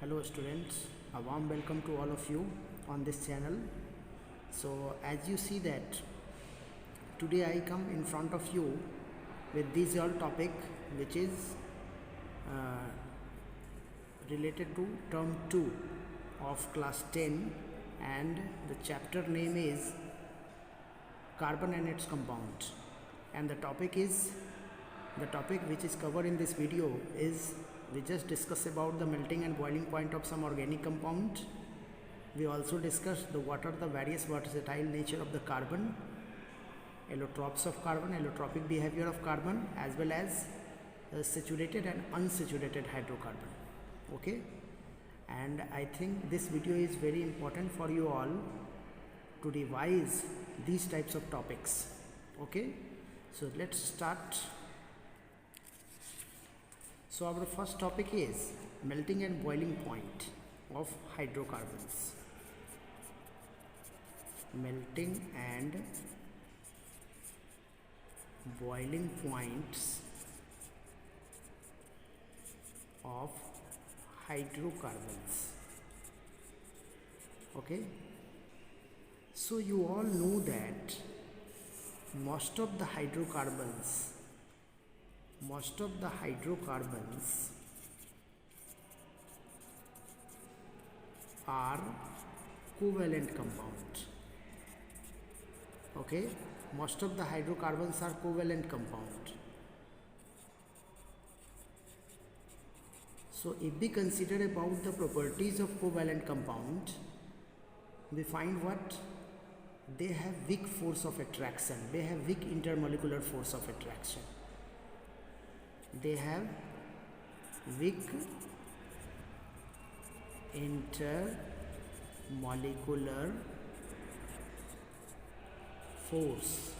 Hello students, a warm welcome to all of you on this channel. So as you see that today I come in front of you with this all topic which is uh, related to term 2 of class 10, and the chapter name is carbon and its compounds, and the topic which is covered in this video is we just discuss about the melting and boiling point of some organic compound. We also discussed what are the various versatile nature of the carbon, allotropes of carbon, allotropic behavior of carbon, as well as saturated and unsaturated hydrocarbon. Okay, and I think this video is very important for you all to revise these types of topics. Okay, so let's start. So our first topic is melting and boiling point of hydrocarbons. Melting and boiling points of hydrocarbons. Okay, so you all know that most of the hydrocarbons are covalent compound. Okay, most of the hydrocarbons are covalent compound. So if we consider about the properties of covalent compound, we find what they have weak force of attraction, they have weak intermolecular force of attraction, they have weak intermolecular force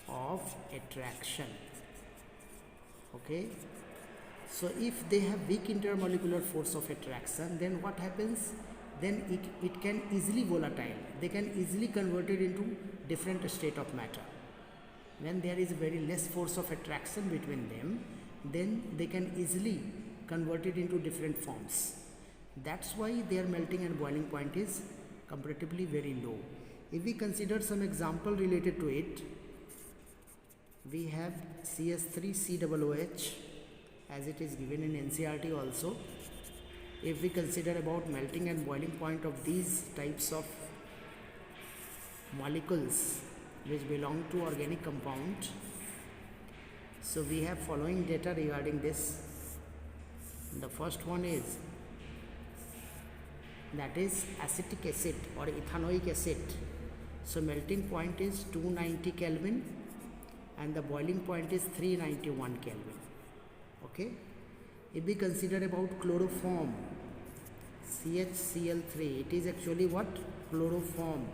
of attraction. Okay, so if they have weak intermolecular force of attraction, then what happens? Then it can easily volatile, they can easily convert it into different state of matter. When there is very less force of attraction between them, then they can easily convert it into different forms. That's why their melting and boiling point is comparatively very low. If we consider some example related to it, we have CS3COOH as it is given in NCERT also. If we consider about melting and boiling point of these types of molecules which belong to organic compound, so we have following data regarding this. The first one is that is acetic acid or ethanoic acid. So melting point is 290 Kelvin and the boiling point is 391 Kelvin. Okay, if we consider about chloroform, CHCl3, it is actually what? Chloroform.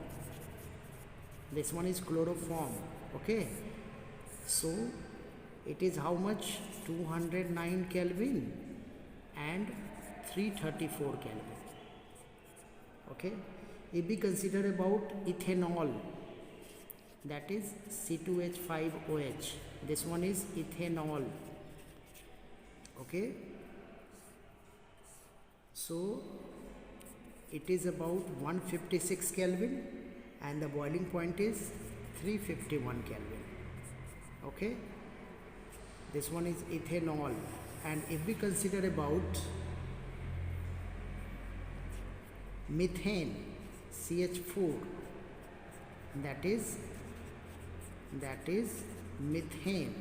This one is chloroform. Okay, so it is how much? 209 Kelvin and 334 Kelvin. Okay, if we consider about ethanol, that is C2H5OH, this one is ethanol. Okay, so it is about 156 Kelvin and the boiling point is 351 Kelvin. Okay, this one is ethanol. And if we consider about methane, CH4, that is methane,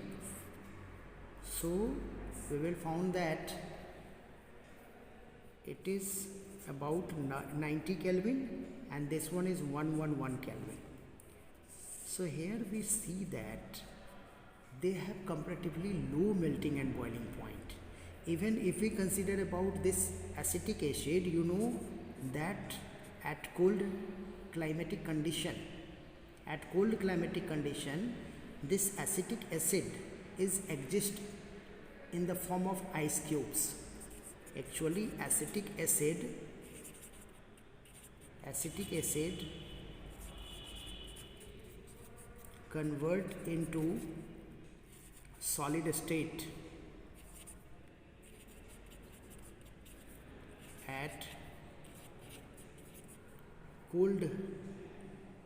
so we will found that it is about 90 Kelvin and this one is 111 Kelvin. So here we see that they have comparatively low melting and boiling point. Even if we consider about this acetic acid, you know that at cold climatic condition, this acetic acid is exist in the form of ice cubes. Actually acetic acid convert into solid state at cold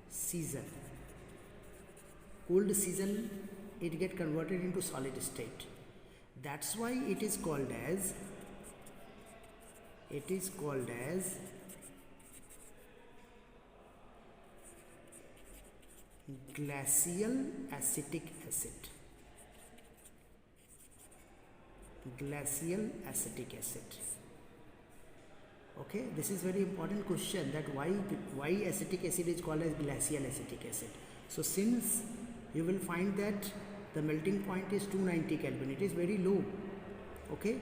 season. Cold season, it get converted into solid state. That's why it is called as glacial acetic acid. Glacial acetic acid. Okay, this is very important question, that why acetic acid is called as glacial acetic acid. So since you will find that the melting point is 290 Kelvin, it is very low. Okay,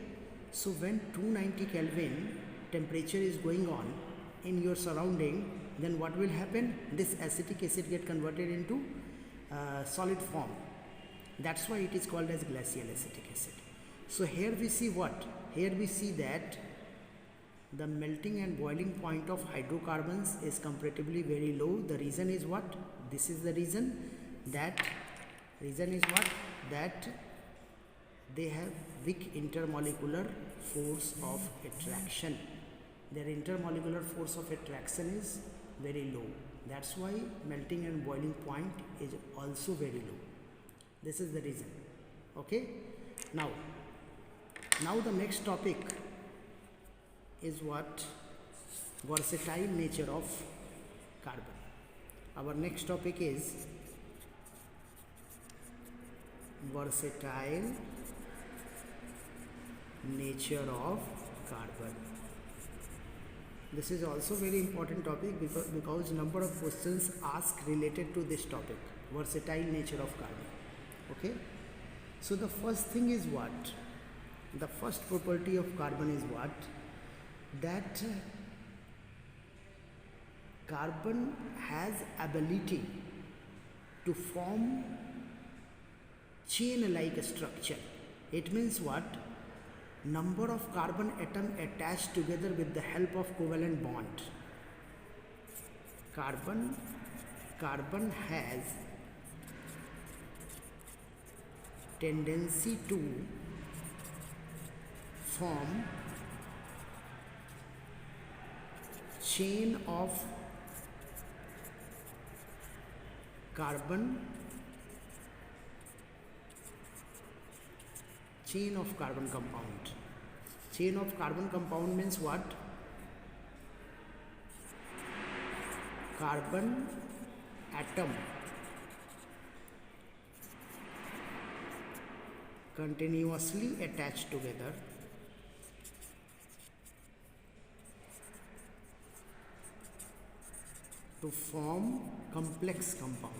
so when 290 Kelvin temperature is going on in your surrounding, then what will happen? This acetic acid get converted into solid form. That's why it is called as glacial acetic acid. So here we see what? Here we see that the melting and boiling point of hydrocarbons is comparatively very low. The reason is what? This is the reason. That they have weak intermolecular force of attraction. Their intermolecular force of attraction is very low. That's why melting and boiling point is also very low. This is the reason. Okay. Now the next topic is what? Versatile nature of carbon. Our next topic is versatile nature of carbon. This is also very important topic because number of questions asked related to this topic, versatile nature of carbon. Okay, so the first thing is what? The first property of carbon is what? That carbon has ability to form chain-like structure. It means what? Number of carbon atom attached together with the help of covalent bond. Carbon has tendency to form chain of carbon compound. Chain of carbon compound means what? Carbon atom continuously attached together to form complex compound.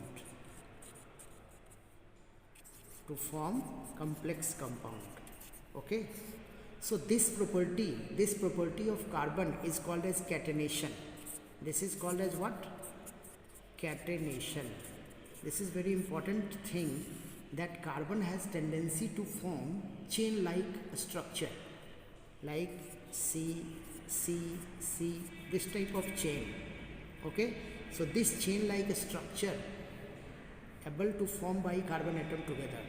Okay, so this property of carbon is called as catenation. This is called as what? Catenation. This is very important thing, that carbon has tendency to form chain like structure, like C, this type of chain. Okay, so this chain like structure able to form by carbon atom together.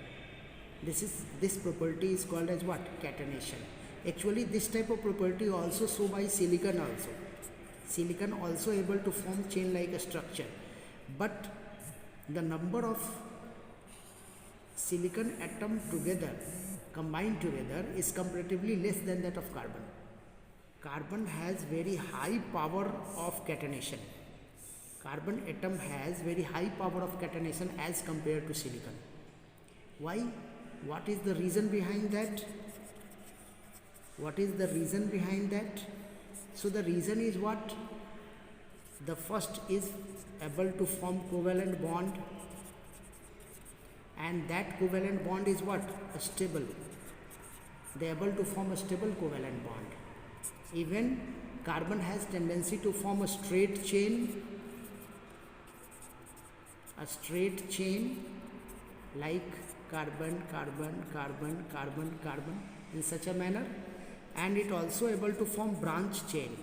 This property is called as what? Catenation. Actually this type of property also shown by silicon also. Silicon also able to form chain like structure, but the number of silicon atom combined together is comparatively less than that of carbon. Carbon has very high power of catenation. Carbon atom has very high power of catenation as compared to silicon. Why? What is the reason behind that? So the reason is what? The first is able to form covalent bond, and that covalent bond is what? Stable. They are able to form a stable covalent bond. Even carbon has tendency to form a straight chain like carbon in such a manner, and it also able to form branch chain.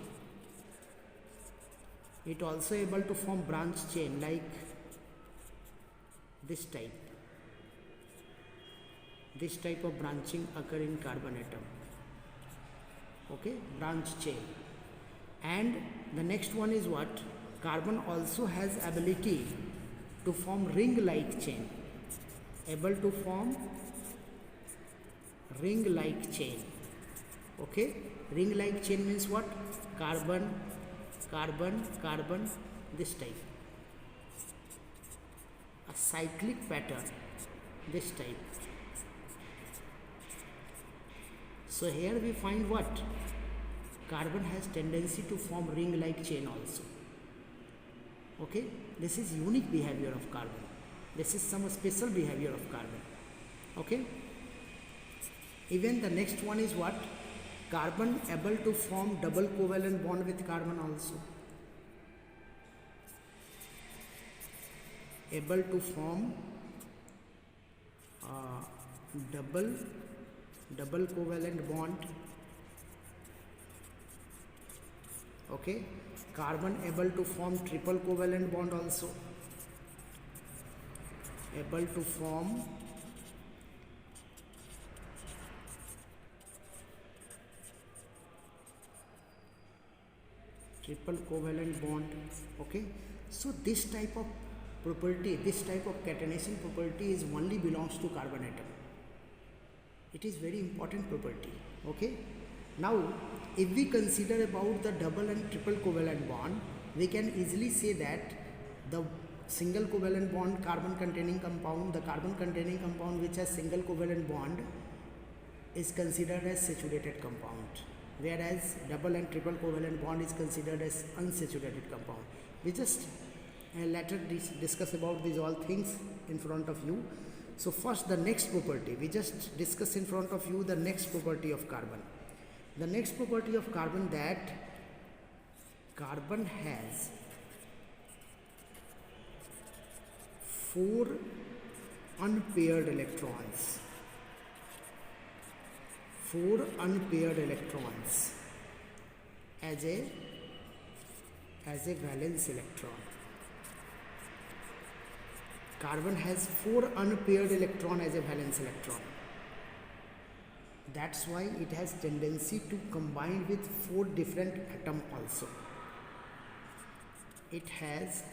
Like this type of branching occur in carbon atom. Okay, branch chain. And the next one is what? Carbon also has ability to form ring-like chain. Able to form ring-like chain. Okay? Ring-like chain means what? Carbon, carbon, carbon, this type. A cyclic pattern, this type. So here we find what? Carbon has tendency to form ring-like chain also. Okay? This is unique behavior of carbon. This is some special behavior of carbon. Okay? Even the next one is what? Carbon able to form double covalent bond with carbon also. Able to form double covalent bond. Okay? Carbon able to form triple covalent bond also. Able to form triple covalent bond. Okay? So this type of property, this type of catenation property is only belongs to carbon atom. It is very important property. Okay? Now, if we consider about the double and triple covalent bond, we can easily say that the single covalent bond carbon containing compound, the carbon containing compound which has single covalent bond is considered as saturated compound, whereas double and triple covalent bond is considered as unsaturated compound. We just later discuss about these all things in front of you. So first the next property, we just discuss in front of you the next property of carbon. The next property of carbon, that carbon has 4 unpaired electrons. 4 unpaired electrons as a valence electron. Carbon has 4 unpaired electron as a valence electron. That's why it has tendency to combine with 4 different atoms also. It has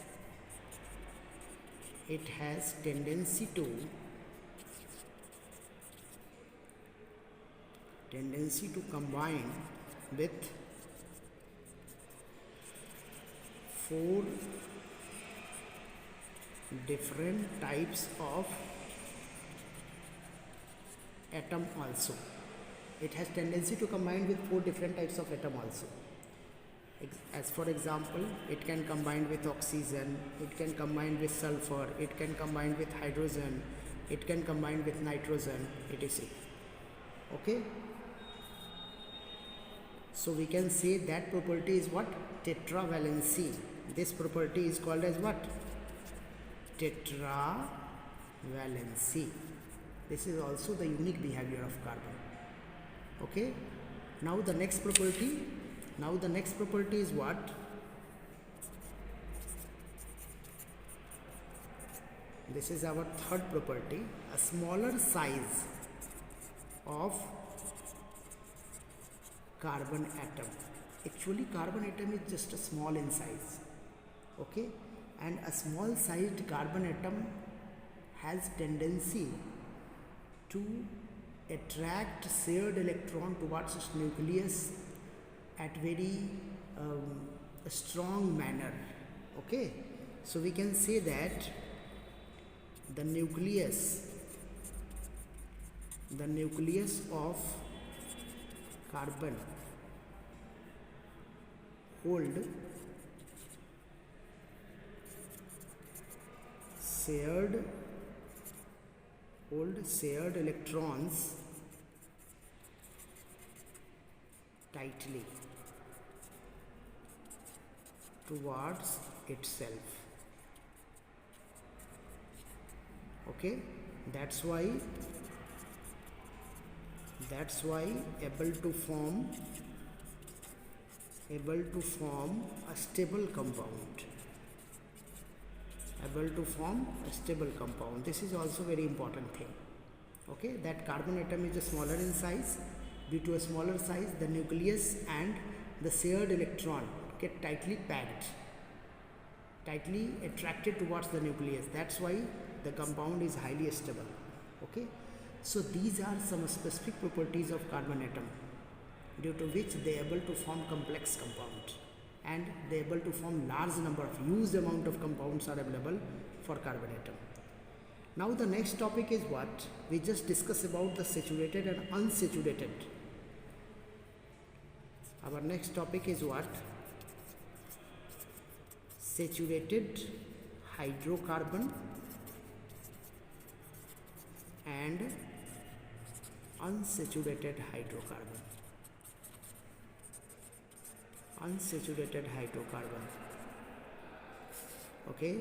tendency to combine with 4 different types of atom also. It has tendency to combine with 4 different types of atom also. As for example, it can combine with oxygen, it can combine with sulfur, it can combine with hydrogen, it can combine with nitrogen, etc. Okay? So we can say that property is what? Tetravalency. This property is called as what? Tetravalency. This is also the unique behavior of carbon. Okay? Now the next property is what? This is our third property. A smaller size of carbon atom. Actually, carbon atom is just a small in size. Okay? And a small sized carbon atom has tendency to attract shared electron towards its nucleus at very strong manner. Okay? So we can say that the nucleus of carbon hold shared electrons tightly towards itself. Okay, that's why able to form a stable compound. This is also very important thing. Okay, that carbon atom is smaller in size. Due to a smaller size, the nucleus and the shared electron get tightly packed, tightly attracted towards the nucleus. That's why the compound is highly stable. Okay, so these are some specific properties of carbon atom due to which they are able to form complex compound, and they are able to form large number of huge amount of compounds are available for carbon atom. Now the next topic is what we just discussed about the saturated and unsaturated. Our next topic is what? Saturated hydrocarbon and unsaturated hydrocarbon. Unsaturated hydrocarbon. Okay,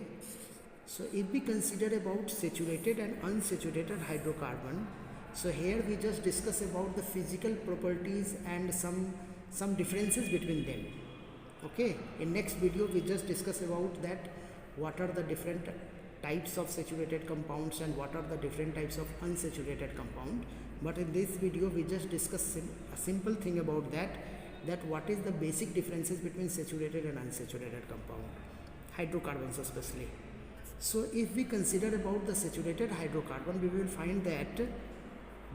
so if we consider about saturated and unsaturated hydrocarbon, so here we just discuss about the physical properties and some differences between them. Okay, in next video we just discuss about that what are the different types of saturated compounds and what are the different types of unsaturated compound. But in this video we just discuss a simple thing about that what is the basic differences between saturated and unsaturated compound, hydrocarbons especially. So if we consider about the saturated hydrocarbon, we will find that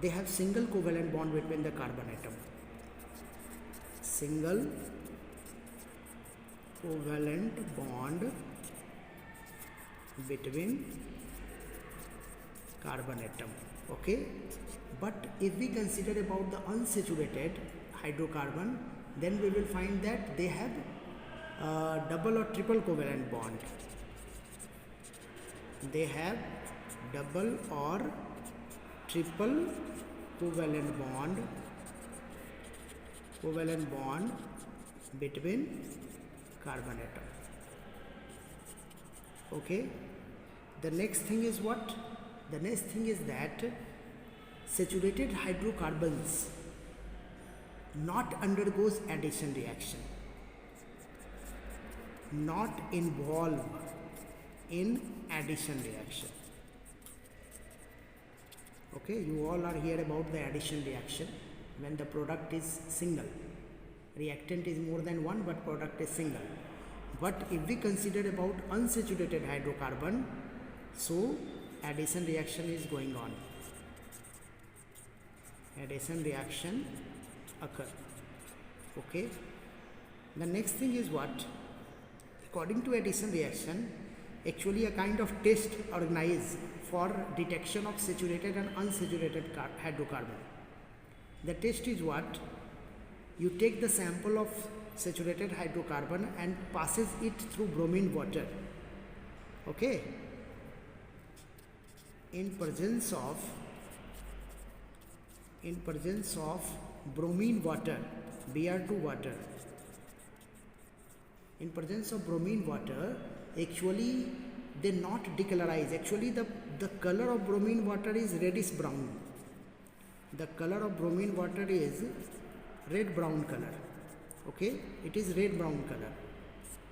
they have single covalent bond between the carbon atom. Single covalent bond between carbon atom. Okay, but if we consider about the unsaturated hydrocarbon, then we will find that they have double or triple covalent bond. They have double or triple covalent bond between carbon atom. Okay, the next thing is what? The next thing is that saturated hydrocarbons not undergoes addition reaction, not involve in addition reaction. Okay, you all are here about the addition reaction when the product is single. Reactant is more than one but product is single. But if we consider about unsaturated hydrocarbon, so addition reaction is going on. Addition reaction occur. Okay, the next thing is what? According to addition reaction, actually a kind of test organized for detection of saturated and unsaturated hydrocarbon. The test is what? You take the sample of saturated hydrocarbon and passes it through bromine water. Okay, in presence of bromine water, Br2 water. In presence of bromine water, actually they not decolorize. Actually the color of bromine water is reddish brown. The color of bromine water is red brown color. Okay, it is red brown color.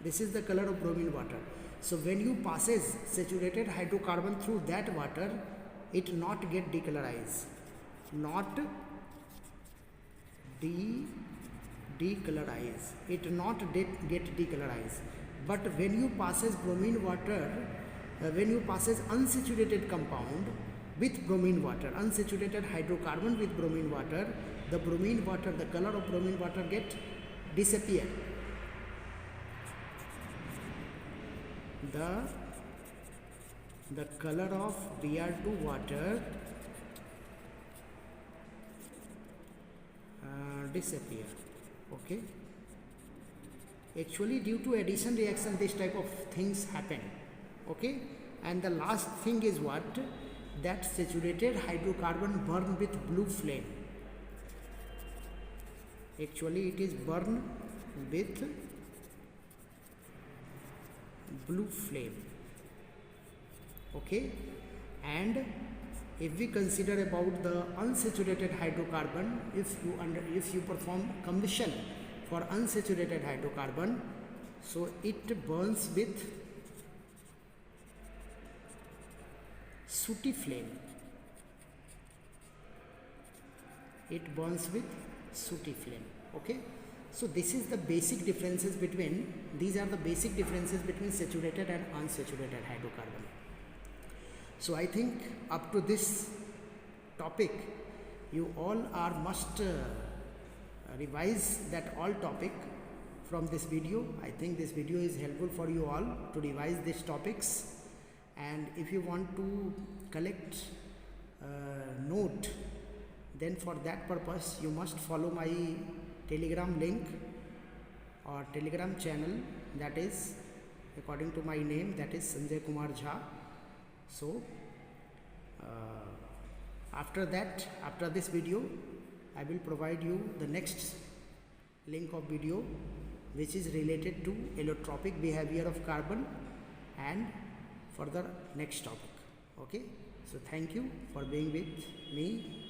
This is the color of bromine water. So when you passes saturated hydrocarbon through that water, it not get decolorized, not decolorize, it not get decolorized. But when you passes bromine water, when you passes unsaturated compound with bromine water, unsaturated hydrocarbon with bromine water, the bromine water, the color of bromine water get disappear. The color of Br2 water disappear. Okay, actually due to addition reaction this type of things happen. Okay, and the last thing is what? That saturated hydrocarbon burn with blue flame. Actually it is burn with blue flame. Okay, and if we consider about the unsaturated hydrocarbon, if you perform combustion for unsaturated hydrocarbon, so it burns with sooty flame. It burns with sooty flame. Okay, So this is the basic differences between, these are the basic differences between saturated and unsaturated hydrocarbon. So I think up to this topic you all are must revise that all topic from this video. I think this video is helpful for you all to revise these topics, and if you want to collect note, then for that purpose you must follow my Telegram link or Telegram channel, that is according to my name, that is Sanjay Kumar Jha. So after that, after this video, I will provide you the next link of video which is related to allotropic behavior of carbon and further next topic. Okay, so thank you for being with me.